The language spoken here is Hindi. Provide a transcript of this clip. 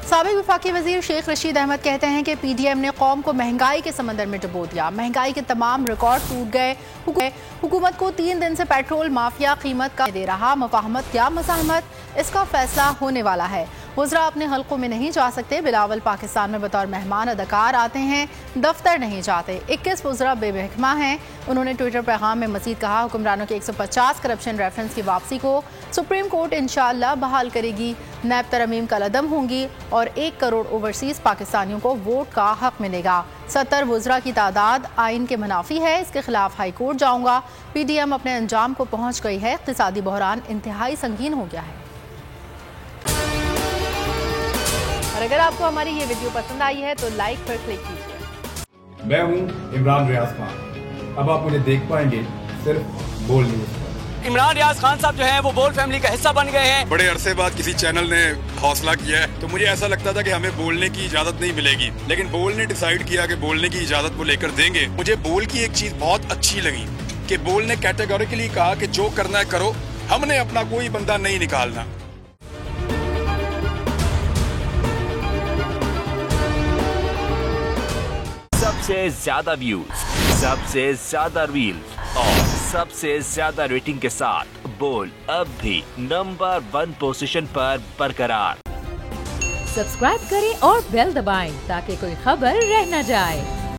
साबिक वफाकी वजीर शेख रशीद अहमद कहते हैं कि PDM ने कौम को महंगाई के समंदर में डुबो दिया। महंगाई के तमाम रिकॉर्ड टूट गए। हुकूमत को 3 दिन से पेट्रोल माफिया कीमत का दे रहा। मुफाहमत क्या मज़ाहमत, इसका फैसला होने वाला है। वज़रा अपने हल्कों में नहीं जा सकते। बिलावल पाकिस्तान में बतौर मेहमान अदाकार आते हैं, दफ्तर नहीं जाते। 21 वज़रा बेमहकमा हैं। उन्होंने ट्विटर पैगाम में मजीद कहा, हुक्मरानों के 150 करप्शन रेफरेंस की वापसी को सुप्रीम कोर्ट इंशाअल्लाह बहाल करेगी। नैब तरमीम कलअदम होंगी और 1 करोड़ ओवरसीज़ पाकिस्तानियों को वोट का हक मिलेगा। 70 वज़रा की तादाद आइन के मुनाफी है। इसके खिलाफ हाई कोर्ट जाऊंगा। PDM अपने अंजाम को पहुंच गई है। इक़्तिसादी बहरान इंतहाई संगीन हो गया है। और अगर आपको हमारी ये वीडियो पसंद आई है तो लाइक पर क्लिक कीजिए। मैं हूं इमरान रियाज खान। अब आप मुझे देख पाएंगे सिर्फ बोल न्यूज़ पर। इमरान रियाज खान साहब जो हैं वो बोल फैमिली का हिस्सा बन गए हैं। बड़े अरसे बाद किसी चैनल ने हौसला किया है, तो मुझे ऐसा लगता था कि हमें बोलने की इजाजत नहीं मिलेगी, लेकिन बोल ने डिसाइड किया कि बोलने की इजाजत वो लेकर देंगे। मुझे बोल की एक चीज बहुत अच्छी लगी कि बोल ने कैटेगोरिकली कहा कि जो करना है करो, हमने अपना कोई बंदा नहीं निकालना। सबसे ज्यादा व्यूज, सबसे ज्यादा रील्स और सबसे ज्यादा रेटिंग के साथ बोल अब भी नंबर 1 पोजीशन पर बरकरार। सब्सक्राइब करें और बेल दबाएं ताकि कोई खबर रह न जाए।